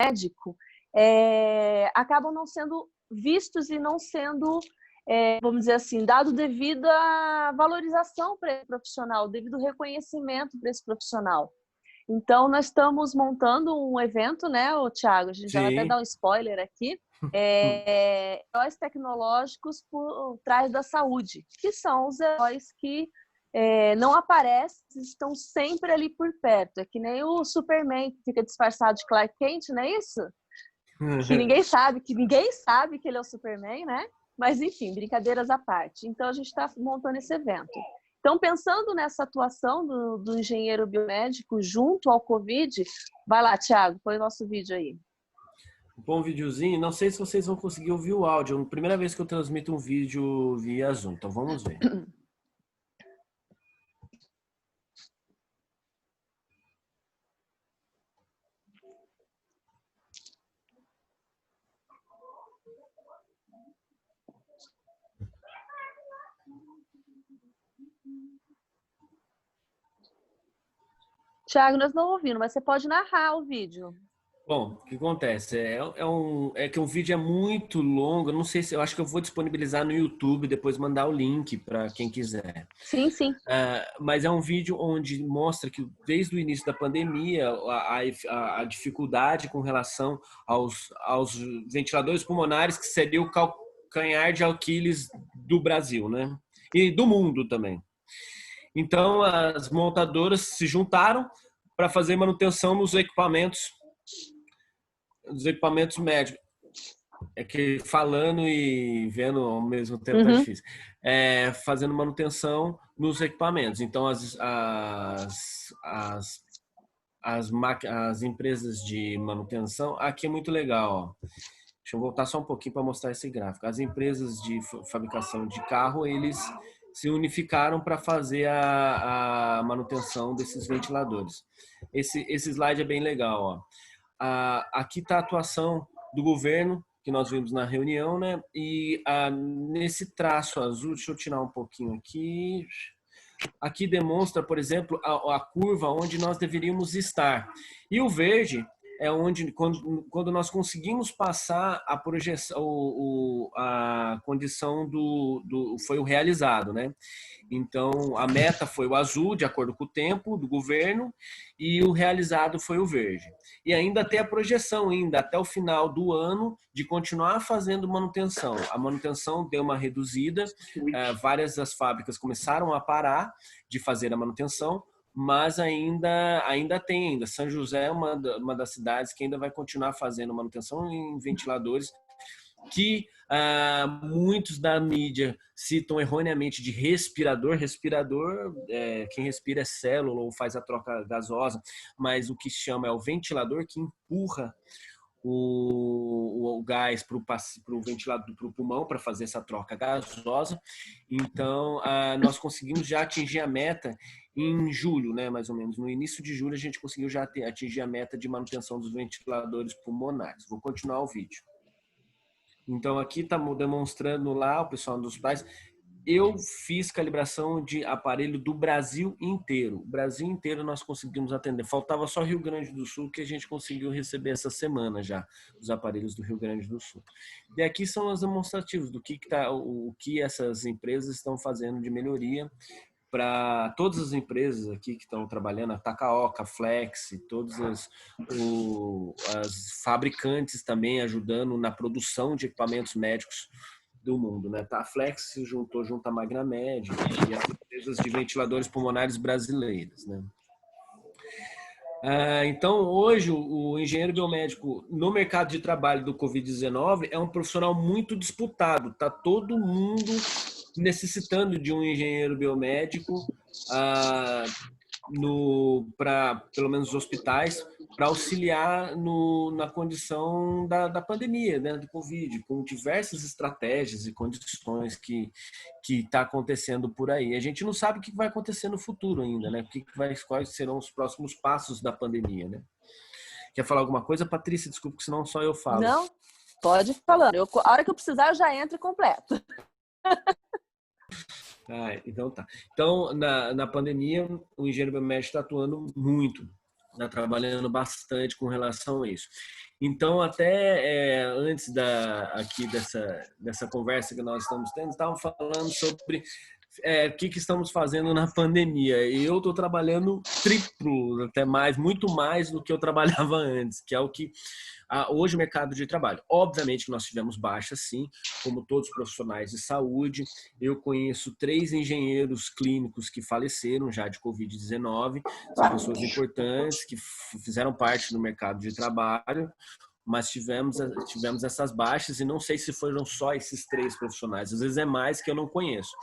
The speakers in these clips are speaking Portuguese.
médico acabam não sendo vistos e não sendo, vamos dizer assim, dado devida valorização para esse profissional, devido reconhecimento para esse profissional. Então, nós estamos montando um evento, né, Thiago? A gente já vai até dar um spoiler aqui. Heróis tecnológicos por trás da saúde, que são os heróis que não aparecem, estão sempre ali por perto. É que nem o Superman, que fica disfarçado de Clark Kent, não é isso? Que ninguém sabe que ele é o Superman, né? Mas, enfim, brincadeiras à parte. Então, a gente está montando esse evento. Então, pensando nessa atuação do engenheiro biomédico junto ao Covid, vai lá, Thiago, põe o nosso vídeo aí. Bom videozinho. Não sei se vocês vão conseguir ouvir o áudio. É a primeira vez que eu transmito um vídeo via Zoom, então vamos ver. Thiago, nós não ouvimos, mas você pode narrar o vídeo. Bom, o que acontece? É que o vídeo é muito longo. Eu não sei se eu acho que eu vou disponibilizar no YouTube, depois mandar o link para quem quiser. Sim, sim. Mas é um vídeo onde mostra que desde o início da pandemia a dificuldade com relação aos ventiladores pulmonares, que seria o calcanhar de Aquiles do Brasil, né? E do mundo também. Então, as montadoras se juntaram para fazer manutenção nos equipamentos médicos. É que falando e vendo ao mesmo tempo tá difícil. Fazendo manutenção nos equipamentos. Então, as empresas de manutenção, aqui é muito legal, ó. Deixa eu voltar só um pouquinho para mostrar esse gráfico. As empresas de fabricação de carro, eles se unificaram para fazer a manutenção desses ventiladores. Esse slide é bem legal, ó. Aqui está a atuação do governo, que nós vimos na reunião, né? E nesse traço azul, deixa eu tirar um pouquinho aqui. Aqui demonstra, por exemplo, a curva onde nós deveríamos estar. E o verde é onde, quando nós conseguimos passar a projeção, a condição foi o realizado, né? Então, a meta foi o azul, de acordo com o tempo do governo, e o realizado foi o verde. E ainda tem a projeção, ainda até o final do ano, de continuar fazendo manutenção. A manutenção deu uma reduzida, várias das fábricas começaram a parar de fazer a manutenção, mas ainda tem. São José é uma das cidades que ainda vai continuar fazendo manutenção em ventiladores que muitos da mídia citam erroneamente de respirador. Respirador, quem respira é célula ou faz a troca gasosa, mas o que chama é o ventilador, que empurra o gás para o ventilador, para o pulmão, para fazer essa troca gasosa. Então, nós conseguimos já atingir a meta em julho, né, mais ou menos. No início de julho, a gente conseguiu já atingir a meta de manutenção dos ventiladores pulmonares. Vou continuar o vídeo. Então, aqui está demonstrando lá o pessoal dos pais. Eu fiz calibração de aparelho do Brasil inteiro. O Brasil inteiro nós conseguimos atender. Faltava só Rio Grande do Sul, que a gente conseguiu receber essa semana já, os aparelhos do Rio Grande do Sul. E aqui são os demonstrativos do o que essas empresas estão fazendo de melhoria para todas as empresas aqui que estão trabalhando, a Takaoka, Flex, todas as fabricantes também ajudando na produção de equipamentos médicos do mundo, né? A Flex se juntou junto à Magramed e as empresas de ventiladores pulmonares brasileiras, né? Então, hoje, o engenheiro biomédico no mercado de trabalho do Covid-19 é um profissional muito disputado. Está todo mundo necessitando de um engenheiro biomédico para, pelo menos, os hospitais, para auxiliar na condição da pandemia, né, do Covid, com diversas estratégias e condições que está acontecendo por aí. A gente não sabe o que vai acontecer no futuro ainda, né? Quais serão os próximos passos da pandemia, né? Quer falar alguma coisa, Patrícia? Desculpa, que senão só eu falo. Não, pode ir falando. A hora que eu precisar, eu já entro e completo. Então tá. Então, na pandemia, o engenheiro biomédico está atuando muito. Está trabalhando bastante com relação a isso. Então, até antes aqui dessa conversa que nós estamos tendo, estavam falando sobre o que estamos fazendo na pandemia. E eu estou trabalhando triplo, até mais, muito mais do que eu trabalhava antes, que é o que hoje o mercado de trabalho. Obviamente que nós tivemos baixa, sim, como todos os profissionais de saúde. Eu conheço 3 engenheiros clínicos que faleceram já de Covid-19. São pessoas importantes que fizeram parte do mercado de trabalho, mas tivemos essas baixas, e não sei se foram só esses 3 profissionais, às vezes é mais que eu não conheço,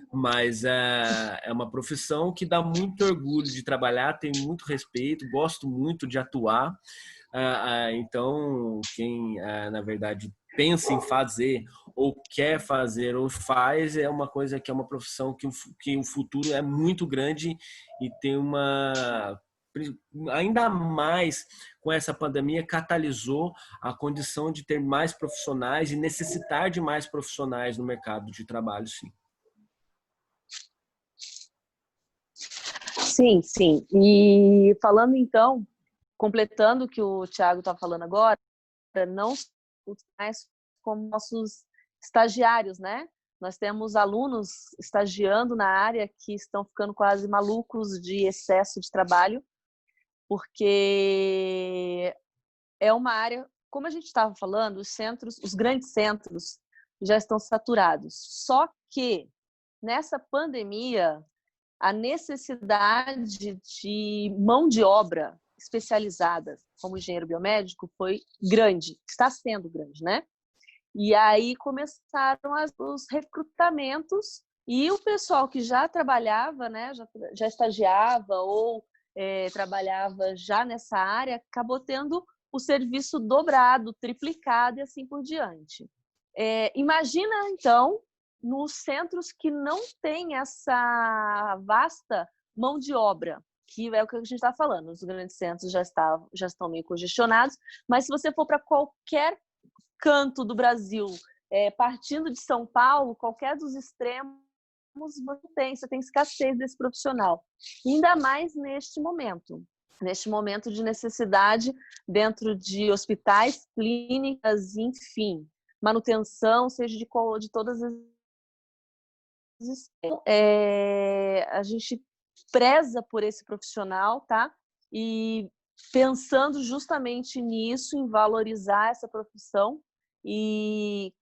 mas é uma profissão que dá muito orgulho de trabalhar, tenho muito respeito, gosto muito de atuar. Então, quem na verdade pensa em fazer ou quer fazer ou faz, é uma coisa que é uma profissão que o futuro é muito grande e tem ainda mais com essa pandemia, catalisou a condição de ter mais profissionais e necessitar de mais profissionais no mercado de trabalho, sim. Sim, sim. E falando então, completando o que o Thiago está falando agora, não mais como nossos estagiários, né? Nós temos alunos estagiando na área que estão ficando quase malucos de excesso de trabalho, porque é uma área, como a gente estava falando, os grandes centros já estão saturados. Só que nessa pandemia, a necessidade de mão de obra especializada como engenheiro biomédico foi grande, está sendo grande, né? E aí começaram os recrutamentos e o pessoal que já trabalhava, né, já estagiava ou trabalhava já nessa área, acabou tendo o serviço dobrado, triplicado e assim por diante. Imagina, então, nos centros que não tem essa vasta mão de obra, que é o que a gente está falando. Os grandes centros já estão meio congestionados, mas se você for para qualquer canto do Brasil, partindo de São Paulo, qualquer dos extremos, você tem escassez desse profissional. Ainda mais neste momento de necessidade dentro de hospitais, clínicas, enfim, manutenção, seja de todas as a gente preza por esse profissional, tá? E pensando justamente nisso, em valorizar essa profissão e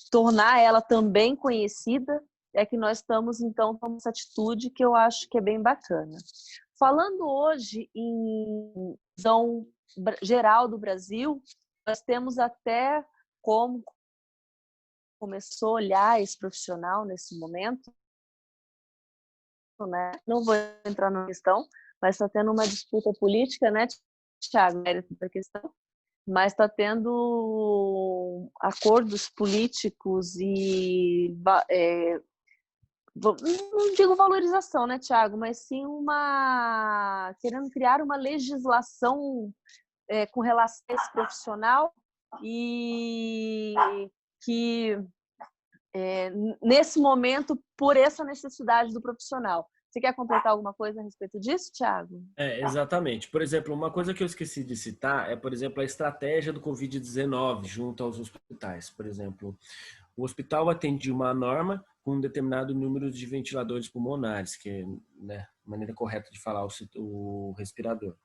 tornar ela também conhecida, é que nós estamos, então, com essa atitude que eu acho que é bem bacana. Falando hoje em visão geral do Brasil, nós temos até como começou a olhar esse profissional nesse momento, né? Não vou entrar na questão, mas está tendo uma disputa política, né, Thiago, da questão, mas está tendo acordos políticos e não digo valorização, né, Thiago, mas sim querendo criar uma legislação com relação a esse profissional e que nesse momento, por essa necessidade do profissional. Você quer completar alguma coisa a respeito disso, Thiago? Exatamente. Por exemplo, uma coisa que eu esqueci de citar é, por exemplo, a estratégia do Covid-19 junto aos hospitais. Por exemplo, o hospital atendia uma norma com um determinado número de ventiladores pulmonares, que é, né, a maneira correta de falar o respirador.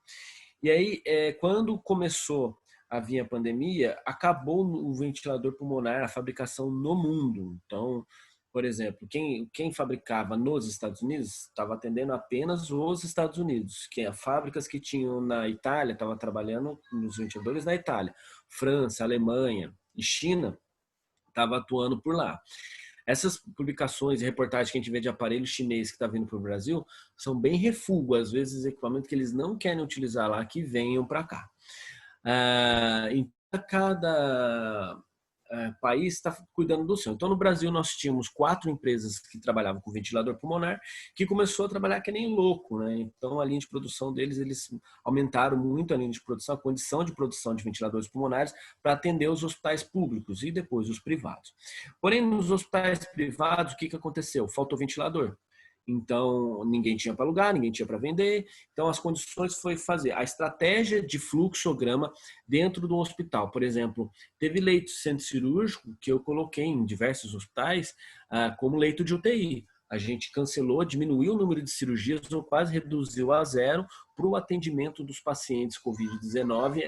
E aí, quando começou a vir a pandemia, acabou o ventilador pulmonar, a fabricação no mundo. Então, por exemplo, quem fabricava nos Estados Unidos estava atendendo apenas os Estados Unidos, que as fábricas que tinham na Itália estavam trabalhando nos ventiladores na Itália, França, Alemanha e China estavam atuando por lá. Essas publicações e reportagens que a gente vê de aparelho chinês que está vindo para o Brasil são bem refúgio, às vezes equipamentos que eles não querem utilizar lá, que venham para cá. Em cada país está cuidando do seu. Então, no Brasil, nós tínhamos 4 empresas que trabalhavam com ventilador pulmonar, que começou a trabalhar que nem louco, né? Então, a linha de produção deles, eles aumentaram muito a linha de produção, a condição de produção de ventiladores pulmonares para atender os hospitais públicos e depois os privados. Porém, nos hospitais privados, o que aconteceu? Faltou ventilador. Então, ninguém tinha para alugar, ninguém tinha para vender. Então, as condições foi fazer a estratégia de fluxograma dentro do hospital. Por exemplo, teve leito de centro cirúrgico que eu coloquei em diversos hospitais como leito de UTI. A gente cancelou, diminuiu o número de cirurgias ou quase reduziu a zero para o atendimento dos pacientes COVID-19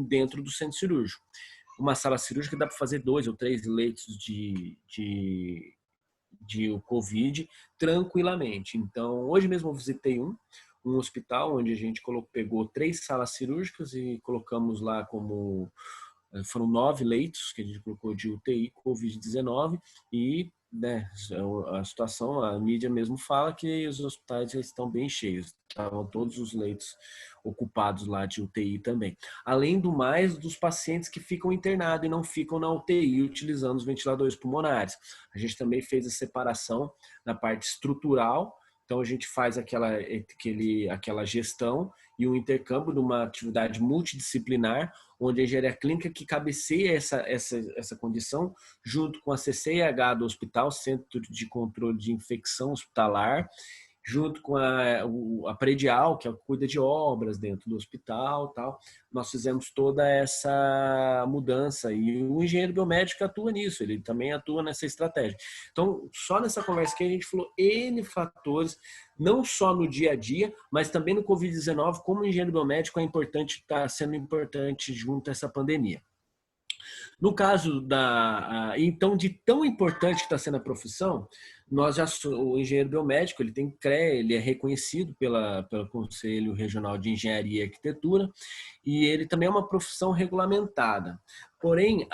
dentro do centro cirúrgico. Uma sala cirúrgica dá para fazer 2 ou 3 leitos de o Covid tranquilamente. Então, hoje mesmo eu visitei um hospital onde a gente pegou 3 salas cirúrgicas e colocamos lá como foram 9 leitos que a gente colocou de UTI Covid-19 e, né, a situação, a mídia mesmo fala que os hospitais já estão bem cheios. Estavam todos os leitos ocupados lá de UTI também. Além do mais, dos pacientes que ficam internados e não ficam na UTI utilizando os ventiladores pulmonares. A gente também fez a separação na parte estrutural. Então, a gente faz aquela gestão e o intercâmbio de uma atividade multidisciplinar, onde a engenharia clínica que cabeceia essa condição, junto com a CCIH do hospital, Centro de Controle de Infecção Hospitalar, junto com a predial, que cuida de obras dentro do hospital, tal. Nós fizemos toda essa mudança e o engenheiro biomédico atua nisso, ele também atua nessa estratégia. Então, só nessa conversa que a gente falou N fatores, não só no dia a dia, mas também no Covid-19, como o engenheiro biomédico está sendo importante junto a essa pandemia. No caso então, de tão importante que está sendo a profissão, o engenheiro biomédico, ele tem CREA, ele é reconhecido pelo Conselho Regional de Engenharia e Arquitetura, e ele também é uma profissão regulamentada. Porém,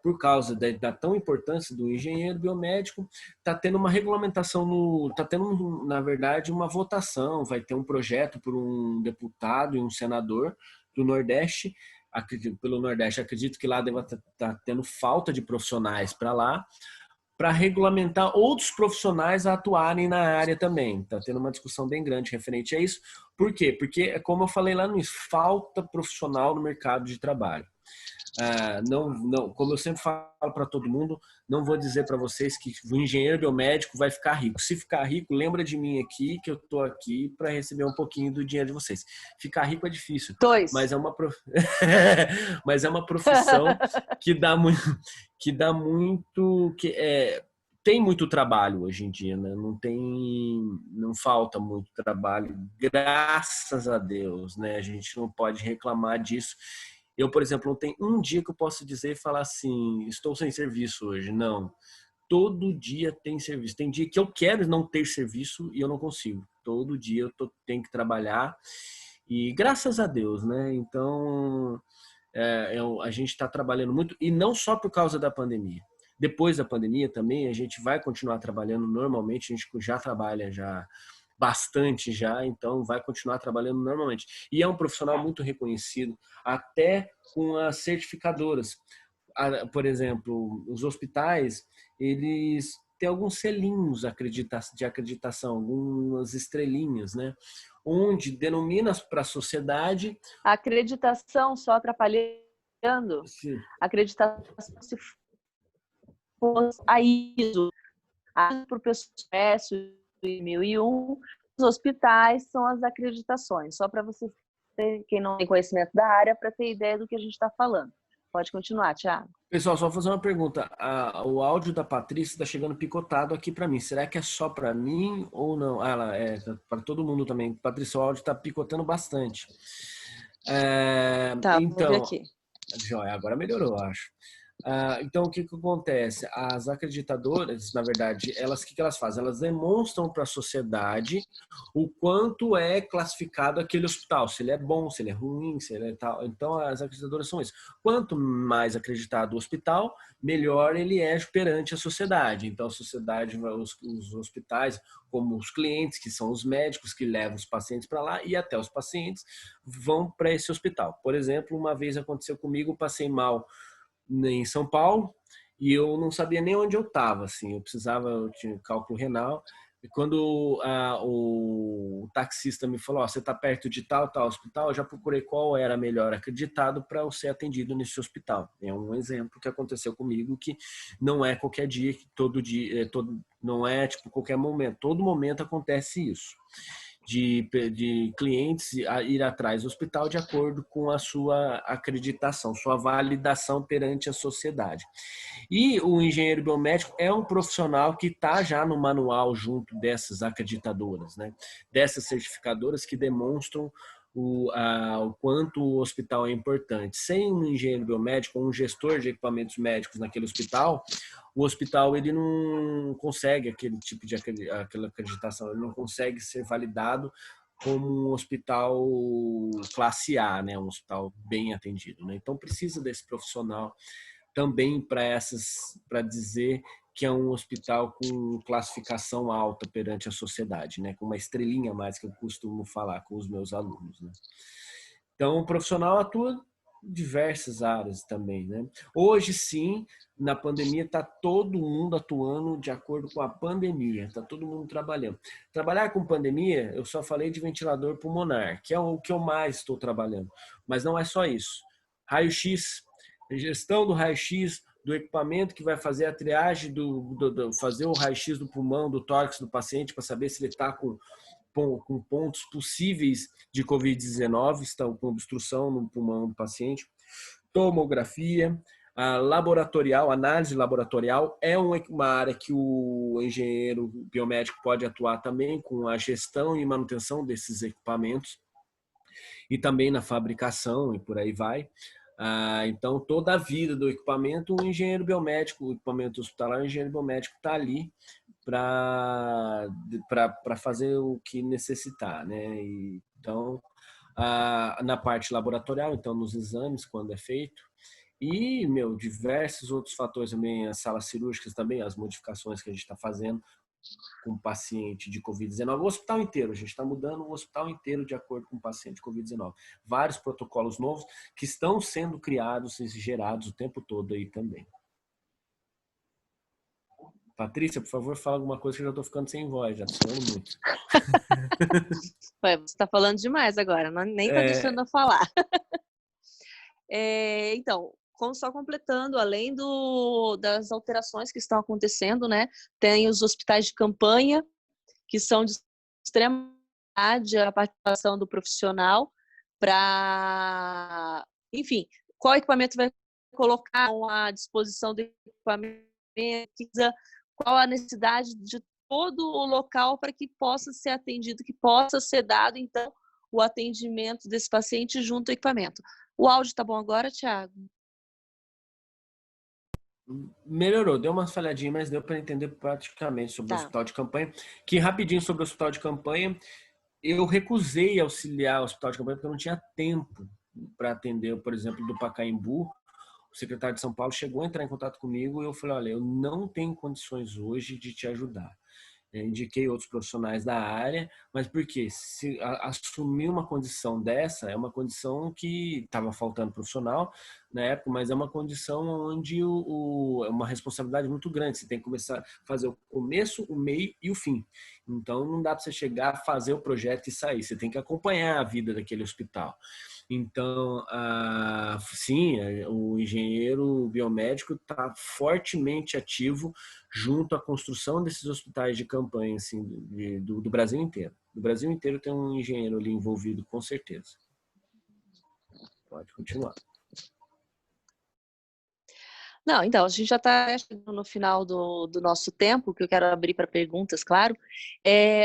por causa da tão importância do engenheiro biomédico, está tendo uma regulamentação, está tendo, na verdade, uma votação, vai ter um projeto por um deputado e um senador do Nordeste, pelo Nordeste, acredito que lá deva estar tendo falta de profissionais para regulamentar outros profissionais a atuarem na área também. Está tendo uma discussão bem grande referente a isso. Por quê? Porque, como eu falei lá no início, falta profissional no mercado de trabalho. Não, como eu sempre falo para todo mundo, não vou dizer para vocês que o engenheiro biomédico vai ficar rico. Se ficar rico, lembra de mim aqui, que eu estou aqui para receber um pouquinho do dinheiro de vocês. Ficar rico é difícil, mas é uma, mas é uma profissão que dá muito, tem muito trabalho hoje em dia, né? Não falta muito trabalho, graças a Deus, né? A gente não pode reclamar disso. Eu, por exemplo, não tem um dia que eu posso dizer e falar assim, estou sem serviço hoje. Não. Todo dia tem serviço. Tem dia que eu quero não ter serviço e eu não consigo. Todo dia eu tenho que trabalhar e graças a Deus, né? Então, a gente está trabalhando muito e não só por causa da pandemia. Depois da pandemia também a gente vai continuar trabalhando normalmente. A gente já trabalha já bastante já, então vai continuar trabalhando normalmente. E é um profissional muito reconhecido, até com as certificadoras. Por exemplo, os hospitais, eles têm alguns selinhos de acreditação, algumas estrelinhas, né? Onde denomina para a sociedade... A acreditação, só atrapalhando, Sim. Acreditação se fosse a ISO, para o processo de 2001, os hospitais são as acreditações, só para você ter, quem não tem conhecimento da área, para ter ideia do que a gente está falando. Pode continuar, Thiago. Pessoal, só vou fazer uma pergunta. O áudio da Patrícia está chegando picotado aqui para mim. Será que é só para mim ou não? Ela é para todo mundo também. Patrícia, o áudio está picotando bastante. Tá, então, vou ver aqui. Joia, agora melhorou, acho. Então, o que acontece? As acreditadoras, na verdade, o que elas fazem? Elas demonstram para a sociedade o quanto é classificado aquele hospital, se ele é bom, se ele é ruim, se ele é tal. Então, as acreditadoras são isso. Quanto mais acreditado o hospital, melhor ele é perante a sociedade. Então, a sociedade, os hospitais, como os clientes, que são os médicos que levam os pacientes para lá, e até os pacientes vão para esse hospital. Por exemplo, uma vez aconteceu comigo, passei mal em São Paulo e eu não sabia nem onde eu estava, assim, eu tinha cálculo renal, quando o taxista me falou, você está perto de tal hospital, eu já procurei qual era melhor acreditado para eu ser atendido nesse hospital. É um exemplo que aconteceu comigo, que não é qualquer dia, que todo dia, não é tipo qualquer momento, todo momento acontece isso. De clientes ir atrás do hospital de acordo com a sua acreditação, sua validação perante a sociedade. E o engenheiro biomédico é um profissional que está já no manual junto dessas acreditadoras, né? Dessas certificadoras que demonstram o quanto o hospital é importante. Sem um engenheiro biomédico, um gestor de equipamentos médicos naquele hospital, o hospital ele não consegue aquele tipo de aquela acreditação, ele não consegue ser validado como um hospital classe A, né? Um hospital bem atendido, né? Então precisa desse profissional também para dizer que é um hospital com classificação alta perante a sociedade, né? Com uma estrelinha a mais, que eu costumo falar com os meus alunos, né? Então, o profissional atua em diversas áreas também, né? Hoje, sim, na pandemia, está todo mundo atuando de acordo com a pandemia, está todo mundo trabalhando. Trabalhar com pandemia, eu só falei de ventilador pulmonar, que é o que eu mais estou trabalhando, mas não é só isso. Raio-X, gestão do raio-x, do equipamento que vai fazer a triagem, fazer o raio-x do pulmão, do tórax do paciente, para saber se ele está com pontos possíveis de Covid-19, estão com obstrução no pulmão do paciente. Tomografia, a laboratorial, análise laboratorial é uma área que o engenheiro biomédico pode atuar também com a gestão e manutenção desses equipamentos e também na fabricação e por aí vai. Então, toda a vida do equipamento, o engenheiro biomédico, o equipamento hospitalar, o engenheiro biomédico está ali para fazer o que necessitar, né? Então, na parte laboratorial, então nos exames, quando é feito, e, diversos outros fatores também, as salas cirúrgicas também, as modificações que a gente está fazendo com o paciente de Covid-19, o hospital inteiro, a gente está mudando o hospital inteiro de acordo com o paciente de Covid-19. Vários protocolos novos que estão sendo criados e gerados o tempo todo aí também. Patrícia, por favor, fala alguma coisa que eu já estou ficando sem voz, já estou falando muito. Ué, você está falando demais agora, nem está deixando eu falar. Então, só completando, além das alterações que estão acontecendo, né, tem os hospitais de campanha, que são de extrema a participação do profissional para, enfim, qual equipamento vai colocar à disposição do equipamento, qual a necessidade de todo o local para que possa ser atendido, que possa ser dado, então, o atendimento desse paciente junto ao equipamento. O áudio tá bom agora, Thiago? Melhorou, deu uma falhadinha, mas deu para entender praticamente sobre o hospital de campanha. Que rapidinho sobre o hospital de campanha, eu recusei auxiliar o hospital de campanha porque eu não tinha tempo para atender, por exemplo, do Pacaembu. O secretário de São Paulo chegou a entrar em contato comigo e eu falei, olha, eu não tenho condições hoje de te ajudar. Indiquei outros profissionais da área, mas por quê? Se assumir uma condição dessa, é uma condição que estava faltando profissional na época, mas é uma condição onde é uma responsabilidade muito grande. Você tem que começar a fazer o começo, o meio e o fim. Então, não dá para você chegar, fazer o projeto e sair. Você tem que acompanhar a vida daquele hospital. Então, sim, o engenheiro biomédico está fortemente ativo junto à construção desses hospitais de campanha assim, do Brasil inteiro. Do Brasil inteiro tem um engenheiro ali envolvido, com certeza. Pode continuar. Não, então, a gente já está chegando no final do nosso tempo, que eu quero abrir para perguntas, claro.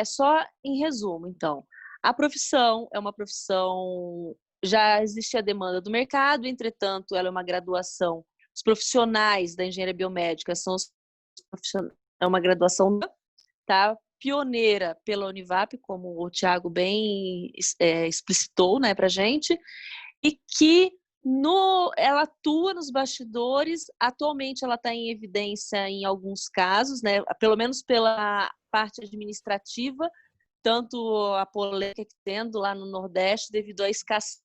Só em resumo, então, a profissão é uma profissão, já existe a demanda do mercado, entretanto, ela é uma graduação. Os profissionais da engenharia biomédica é uma graduação, tá? Pioneira pela Univap, como o Thiago bem explicitou, né, para a gente, e que ela atua nos bastidores. Atualmente ela está em evidência em alguns casos, né, pelo menos pela parte administrativa, tanto a polêmica que tendo lá no Nordeste devido à escassez,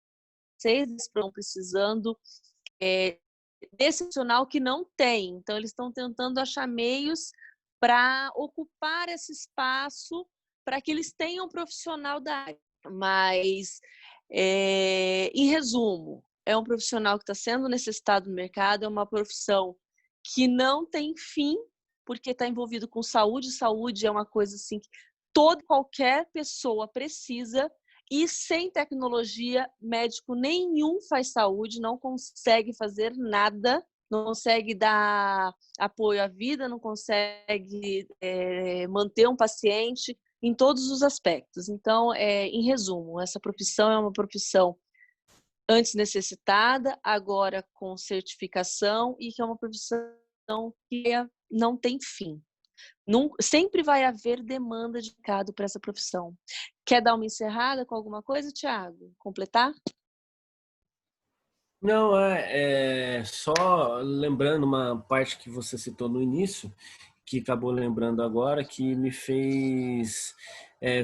estão precisando desse profissional que não tem. Então eles estão tentando achar meios para ocupar esse espaço para que eles tenham um profissional da área. Mas, em resumo, é um profissional que está sendo necessitado no mercado, é uma profissão que não tem fim, porque está envolvido com saúde. Saúde é uma coisa assim que qualquer pessoa precisa, e sem tecnologia, médico nenhum faz saúde, não consegue fazer nada, não consegue dar apoio à vida, não consegue manter um paciente em todos os aspectos. Então, em resumo, essa profissão é uma profissão antes necessitada, agora com certificação, e que é uma profissão que não tem fim. Sempre vai haver demanda de mercado para essa profissão. Quer dar uma encerrada com alguma coisa, Thiago? Completar? Não, só lembrando uma parte que você citou no início, que acabou lembrando agora, que me fez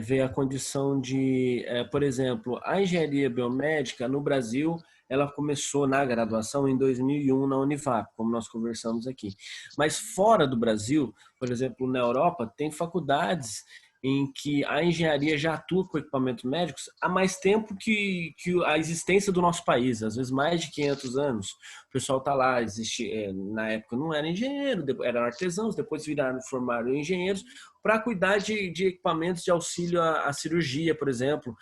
ver a condição de, por exemplo, a engenharia biomédica no Brasil, ela começou na graduação em 2001 na Univap, como nós conversamos aqui. Mas fora do Brasil, por exemplo, na Europa, tem faculdades em que a engenharia já atua com equipamentos médicos há mais tempo que a existência do nosso país, às vezes mais de 500 anos. O pessoal está lá, na época não era engenheiro, eram artesãos, depois formaram engenheiros para cuidar de equipamentos de auxílio à cirurgia, por exemplo,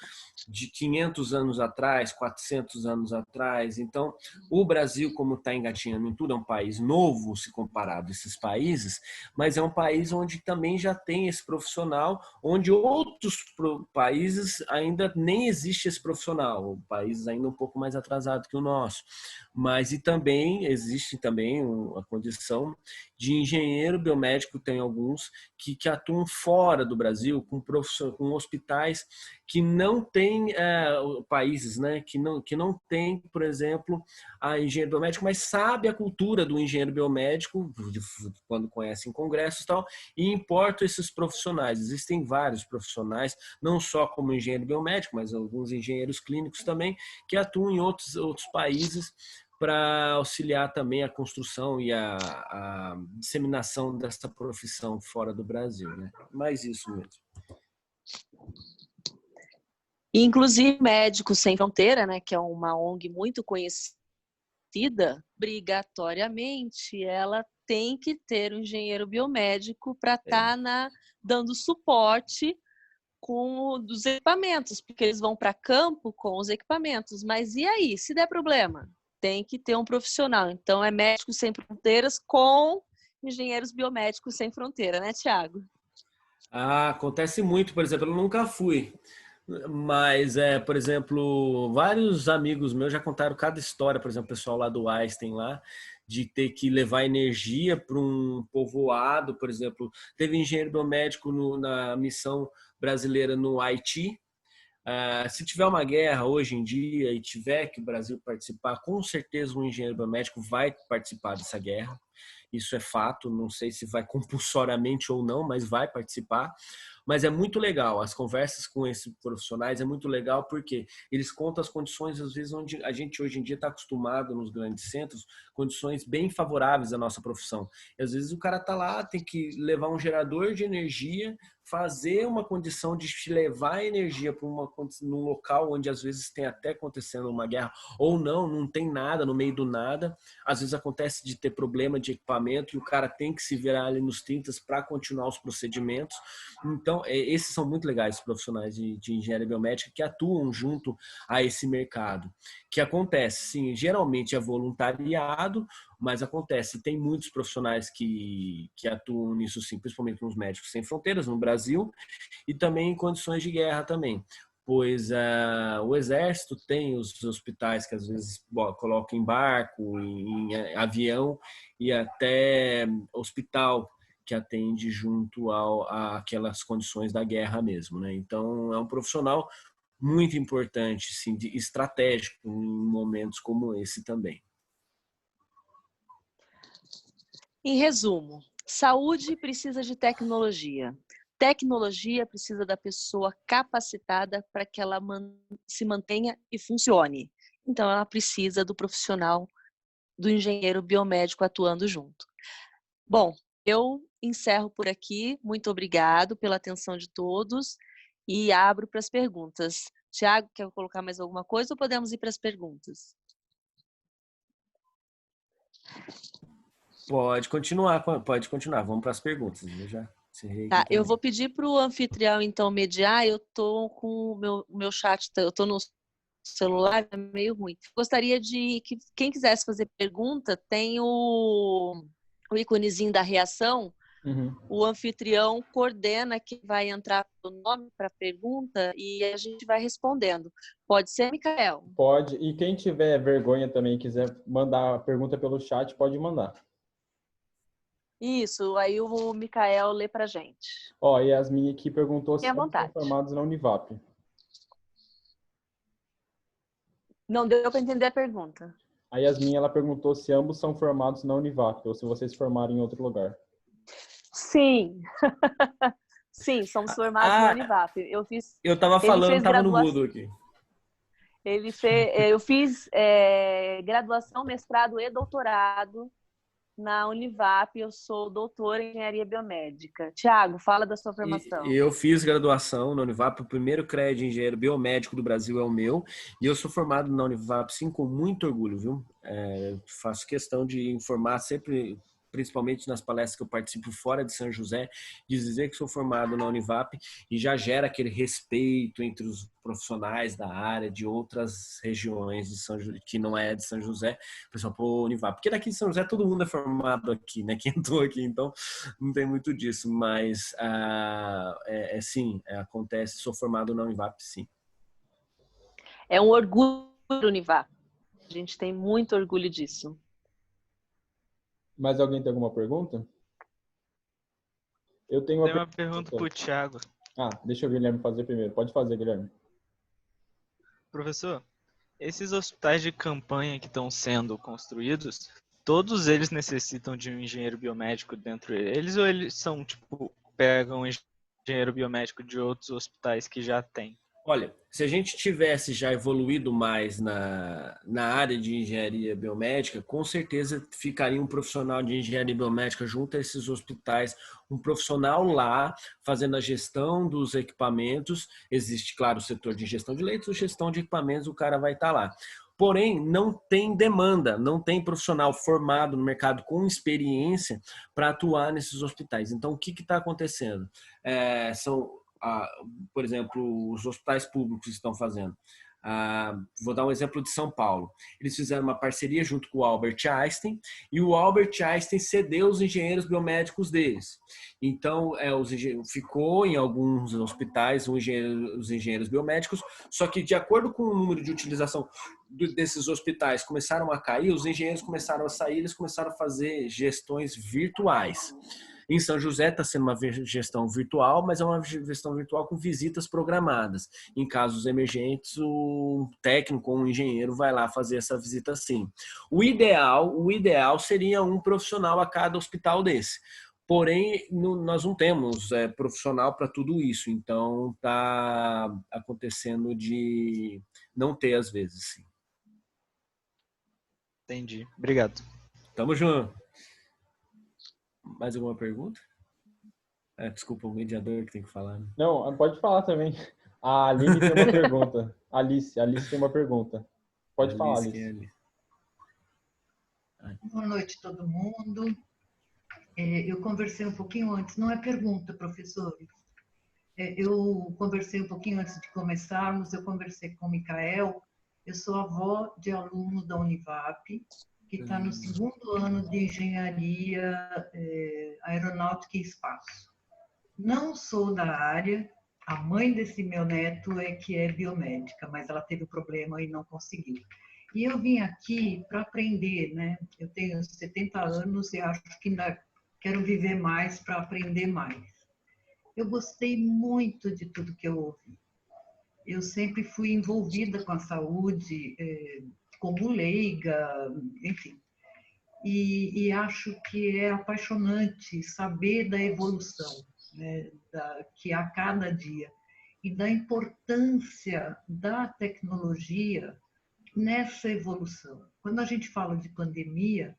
de 500 anos atrás, 400 anos atrás. Então, o Brasil, como está engatinhando em tudo, é um país novo se comparado a esses países, mas é um país onde também já tem esse profissional, onde outros países ainda nem existe esse profissional, países ainda um pouco mais atrasados que o nosso. Mas e também existe também a condição de engenheiro biomédico, tem alguns que atuam fora do Brasil, com hospitais que não têm países, né, que não tem, por exemplo, a engenheiro biomédico, mas sabe a cultura do engenheiro biomédico, quando conhece em congressos e tal, e importa esses profissionais. Existem vários profissionais, não só como engenheiro biomédico, mas alguns engenheiros clínicos também, que atuam em outros países para auxiliar também a construção e a disseminação dessa profissão fora do Brasil, né? Mais isso mesmo. Inclusive, Médicos Sem Fronteira, né, que é uma ONG muito conhecida, obrigatoriamente ela tem que ter um engenheiro biomédico para estar dando suporte dos equipamentos, porque eles vão para campo com os equipamentos. Mas e aí, se der problema? Tem que ter um profissional. Então, é Médicos Sem Fronteiras com Engenheiros Biomédicos Sem Fronteira, né, Thiago? Acontece muito, por exemplo, eu nunca fui, mas, por exemplo, vários amigos meus já contaram cada história, por exemplo, o pessoal lá do Einstein lá, de ter que levar energia para um povoado, por exemplo, teve engenheiro biomédico na missão brasileira no Haiti. Se tiver uma guerra hoje em dia e tiver que o Brasil participar, com certeza um engenheiro biomédico vai participar dessa guerra. Isso é fato, não sei se vai compulsoriamente ou não, mas vai participar. Mas é muito legal, as conversas com esses profissionais é muito legal porque eles contam as condições, às vezes, onde a gente hoje em dia está acostumado nos grandes centros, condições bem favoráveis à nossa profissão. E, às vezes o cara está lá, tem que levar um gerador de energia, fazer uma condição de te levar a energia para num local onde às vezes tem até acontecendo uma guerra, ou não tem nada, no meio do nada. Às vezes acontece de ter problema de equipamento e o cara tem que se virar ali nos 30 para continuar os procedimentos. Então, esses são muito legais, os profissionais de engenharia biomédica que atuam junto a esse mercado. Que acontece, sim, geralmente é voluntariado, mas acontece, tem muitos profissionais que atuam nisso sim, principalmente nos Médicos Sem Fronteiras no Brasil e também em condições de guerra também, pois o Exército tem os hospitais que às vezes colocam em barco, em avião e até hospital que atende junto àquelas condições da guerra mesmo, né? Então é um profissional muito importante, sim, estratégico em momentos como esse também. Em resumo, saúde precisa de tecnologia. Tecnologia precisa da pessoa capacitada para que ela se mantenha e funcione. Então, ela precisa do profissional, do engenheiro biomédico atuando junto. Bom, eu encerro por aqui. Muito obrigado pela atenção de todos e abro para as perguntas. Tiago, quer colocar mais alguma coisa ou podemos ir para as perguntas? Pode continuar, pode continuar. Vamos para as perguntas. Eu já encerrei aqui Tá, eu também. vou pedir para o anfitrião, então, mediar. Eu estou com o meu chat, eu estou no celular, é meio ruim. Gostaria de que quem quisesse fazer pergunta, tem o íconezinho da reação. Uhum. O anfitrião coordena que vai entrar o nome para a pergunta e a gente vai respondendo. Pode ser, Micael? Pode. E quem tiver vergonha também, quiser mandar a pergunta pelo chat, pode mandar. Isso, aí o Micael lê para a gente. Ó, Yasmin aqui perguntou se Fique à ambos são vontade. formados na Univap. Não deu para entender a pergunta. A Yasmin, ela perguntou se ambos são formados na Univap ou se vocês se formaram em outro lugar. Sim. Sim, somos formados na Univap. Eu tava falando, tava no mudo aqui. Eu fiz graduação, mestrado e doutorado na Univap. Eu sou doutora em engenharia biomédica. Tiago, fala da sua formação. Eu fiz graduação na Univap, o primeiro CREA de engenheiro biomédico do Brasil é o meu, e eu sou formado na Univap, sim, com muito orgulho, viu? Faço questão de informar sempre, principalmente nas palestras que eu participo fora de São José, de dizer que sou formado na Univap e já gera aquele respeito entre os profissionais da área de outras regiões de São José, que não é de São José, pessoal, pô, Univap. Porque daqui de São José todo mundo é formado aqui, né? Quem entrou aqui, então não tem muito disso, mas sim, acontece, sou formado na Univap, sim. É um orgulho da Univap. A gente tem muito orgulho disso. Mais alguém tem alguma pergunta? Eu tenho uma pergunta para o Thiago. Deixa o Guilherme fazer primeiro. Pode fazer, Guilherme. Professor, esses hospitais de campanha que estão sendo construídos, todos eles necessitam de um engenheiro biomédico dentro deles ou eles são, tipo, pegam um engenheiro biomédico de outros hospitais que já tem? Olha, se a gente tivesse já evoluído mais na área de engenharia biomédica, com certeza ficaria um profissional de engenharia biomédica junto a esses hospitais, um profissional lá fazendo a gestão dos equipamentos. Existe, claro, o setor de gestão de leitos, gestão de equipamentos, o cara vai estar lá. Porém, não tem demanda, não tem profissional formado no mercado com experiência para atuar nesses hospitais. Então, o que está acontecendo? Por exemplo, os hospitais públicos estão fazendo. Vou dar um exemplo de São Paulo. Eles fizeram uma parceria junto com o Albert Einstein e o Albert Einstein cedeu os engenheiros biomédicos deles. Então, ficou em alguns hospitais os engenheiros biomédicos, só que de acordo com o número de utilização desses hospitais começaram a cair, os engenheiros começaram a sair, eles começaram a fazer gestões virtuais. Em São José está sendo uma gestão virtual, mas é uma gestão virtual com visitas programadas. Em casos emergentes, o técnico ou um engenheiro vai lá fazer essa visita sim. O ideal seria um profissional a cada hospital desse. Porém, nós não temos profissional para tudo isso. Então, está acontecendo de não ter às vezes, sim. Entendi. Obrigado. Tamo junto. Mais alguma pergunta? Desculpa, o mediador que tem que falar. Né? Não, pode falar também. A Aline tem uma pergunta. Alice tem uma pergunta. Pode falar, Alice. Boa noite, todo mundo. Eu conversei um pouquinho antes, não é pergunta, professores. Eu conversei um pouquinho antes de começarmos, eu conversei com o Micael. Eu sou avó de aluno da Univap, que está no segundo ano de engenharia aeronáutica e espaço. Não sou da área, a mãe desse meu neto que é biomédica, mas ela teve um problema e não conseguiu. E eu vim aqui para aprender, né? Eu tenho 70 anos e acho que ainda quero viver mais para aprender mais. Eu gostei muito de tudo que eu ouvi. Eu sempre fui envolvida com a saúde, como leiga, enfim. E acho que é apaixonante saber da evolução, né, que há cada dia, e da importância da tecnologia nessa evolução. Quando a gente fala de pandemia,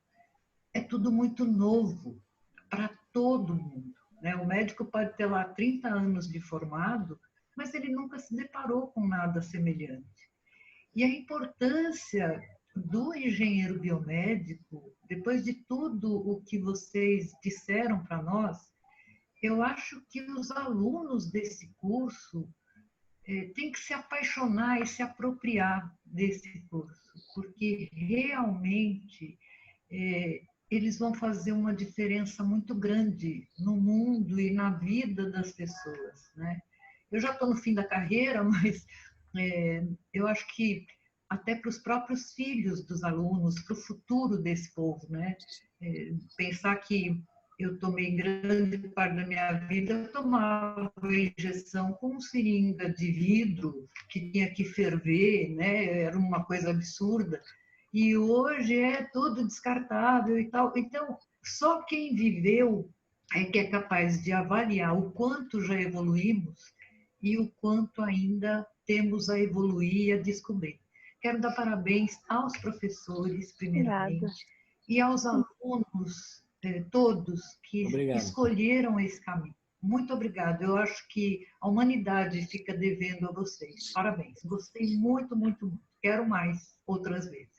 é tudo muito novo para todo mundo, né? O médico pode ter lá 30 anos de formado, mas ele nunca se deparou com nada semelhante. E a importância do engenheiro biomédico, depois de tudo o que vocês disseram para nós, eu acho que os alunos desse curso têm que se apaixonar e se apropriar desse curso, porque realmente eles vão fazer uma diferença muito grande no mundo e na vida das pessoas, né? Eu já estou no fim da carreira, mas eu acho que até para os próprios filhos dos alunos, para o futuro desse povo, né? Pensar que eu tomei grande parte da minha vida, eu tomava injeção com seringa de vidro, que tinha que ferver, né? Era uma coisa absurda. E hoje é tudo descartável e tal. Então, só quem viveu é que é capaz de avaliar o quanto já evoluímos e o quanto ainda temos a evoluir e a descobrir. Quero dar parabéns aos professores, primeiramente, e aos alunos todos que Obrigado. escolheram esse caminho. Muito obrigada. Eu acho que a humanidade fica devendo a vocês. Parabéns. Gostei muito, muito, muito. Quero mais outras vezes.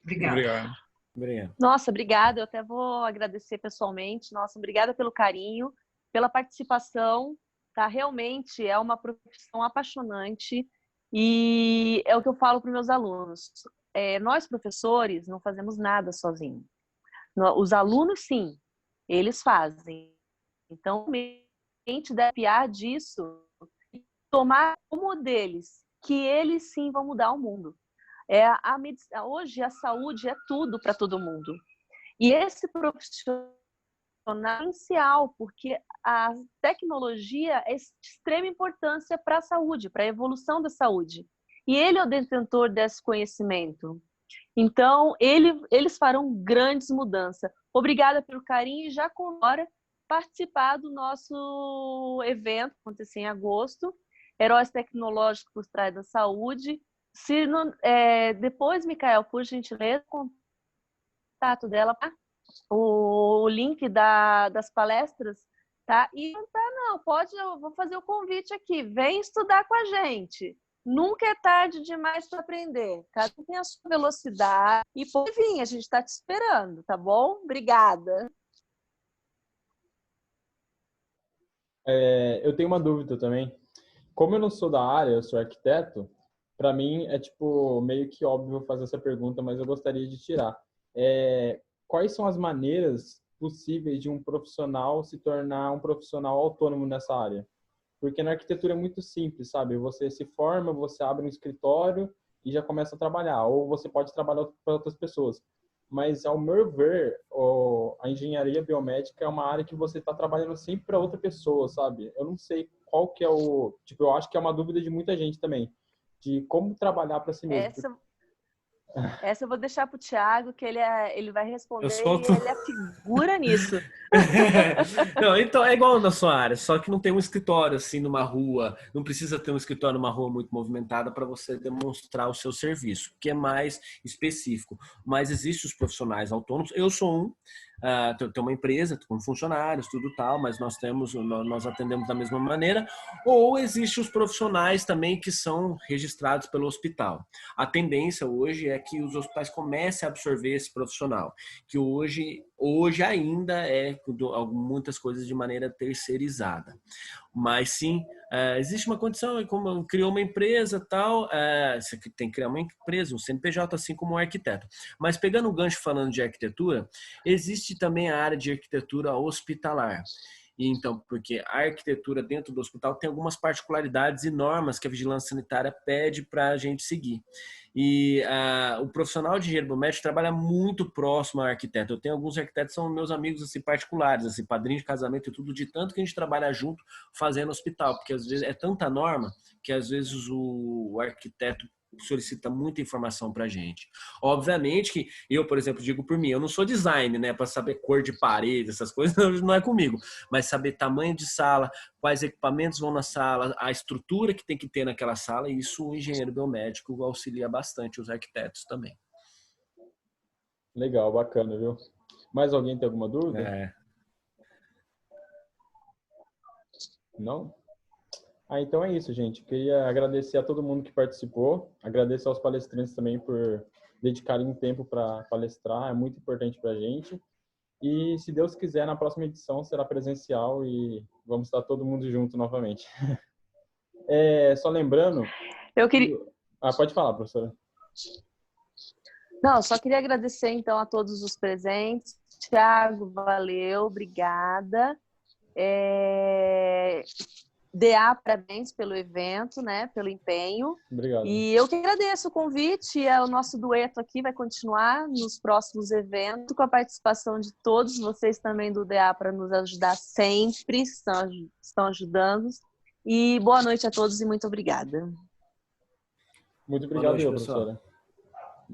Obrigada. Obrigado. Nossa, obrigada. Eu até vou agradecer pessoalmente. Nossa, obrigada pelo carinho, pela participação. Tá? Realmente é uma profissão apaixonante e é o que eu falo para os meus alunos. Nós, professores, não fazemos nada sozinhos. Os alunos, sim, eles fazem. Então, a gente deve piar disso e tomar como deles, que eles sim vão mudar o mundo. Hoje a saúde é tudo para todo mundo. E esse profissional é essencial, porque a tecnologia é de extrema importância para a saúde, para a evolução da saúde. E ele é o detentor desse conhecimento. Então, eles farão grandes mudanças. Obrigada pelo carinho e já agora participar do nosso evento, que aconteceu em agosto, Heróis Tecnológicos por Trás da Saúde. Se não, depois, Micael, por gentileza, o contato dela, o link das palestras, tá? E não, eu vou fazer o convite aqui, vem estudar com a gente. Nunca é tarde demais para aprender. Cada um tem a sua velocidade. E pode vir, a gente está te esperando, tá bom? Obrigada. Eu tenho uma dúvida também. Como eu não sou da área, eu sou arquiteto, para mim é tipo meio que óbvio fazer essa pergunta, mas eu gostaria de tirar. Quais são as maneiras possíveis de um profissional se tornar um profissional autônomo nessa área? Porque na arquitetura é muito simples, sabe? Você se forma, você abre um escritório e já começa a trabalhar. Ou você pode trabalhar para outras pessoas. Mas, ao meu ver, a engenharia biomédica é uma área que você está trabalhando sempre para outra pessoa, sabe? Eu não sei qual que é o... Tipo, eu acho que é uma dúvida de muita gente também. De como trabalhar para si mesmo. Essa eu vou deixar para o Thiago, que ele vai responder solto... e ele é figura nisso. Não, então é igual na sua área, só que não tem um escritório assim numa rua, não precisa ter um escritório numa rua muito movimentada para você demonstrar o seu serviço, que é mais específico. Mas existem os profissionais autônomos, eu sou um, tenho uma empresa com funcionários, tudo tal, mas nós atendemos da mesma maneira, ou existem os profissionais também que são registrados pelo hospital. A tendência hoje é que os hospitais comecem a absorver esse profissional, que hoje ainda muitas coisas de maneira terceirizada. Mas sim, existe uma condição, como criou uma empresa tal, você tem que criar uma empresa, um CNPJ, assim como um arquiteto. Mas pegando o gancho falando de arquitetura, existe também a área de arquitetura hospitalar. Então, porque a arquitetura dentro do hospital tem algumas particularidades e normas que a vigilância sanitária pede para a gente seguir. E o profissional de engenheiro biomédico trabalha muito próximo ao arquiteto. Eu tenho alguns arquitetos que são meus amigos assim, particulares, assim, padrinho de casamento e tudo, de tanto que a gente trabalha junto fazendo hospital, porque às vezes é tanta norma que às vezes o arquiteto solicita muita informação para a gente. Obviamente que eu, por exemplo, digo por mim, eu não sou design, né, para saber cor de parede, essas coisas não é comigo, mas saber tamanho de sala, quais equipamentos vão na sala, a estrutura que tem que ter naquela sala, e isso o engenheiro biomédico auxilia bastante os arquitetos também. Legal, bacana, viu? Mais alguém tem alguma dúvida? Não? Ah, então é isso, gente. Queria agradecer a todo mundo que participou, agradecer aos palestrantes também por dedicarem um tempo para palestrar, é muito importante para a gente. E, se Deus quiser, na próxima edição será presencial e vamos estar todo mundo junto novamente. Só lembrando... Eu queria... pode falar, professora. Não, só queria agradecer, então, a todos os presentes. Thiago, valeu, obrigada. DA, parabéns pelo evento, né, pelo empenho. Obrigado. E eu que agradeço o convite, o nosso dueto aqui vai continuar nos próximos eventos, com a participação de todos vocês também do DA para nos ajudar sempre, estão ajudando. E boa noite a todos e muito obrigada. Muito obrigado, professora.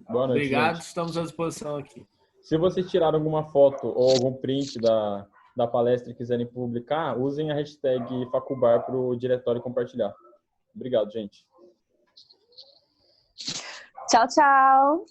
Boa noite, obrigado, gente. Estamos à disposição aqui. Se vocês tiraram alguma foto ou algum print da palestra e quiserem publicar, usem a hashtag Facubar para o diretório compartilhar. Obrigado, gente. Tchau, tchau.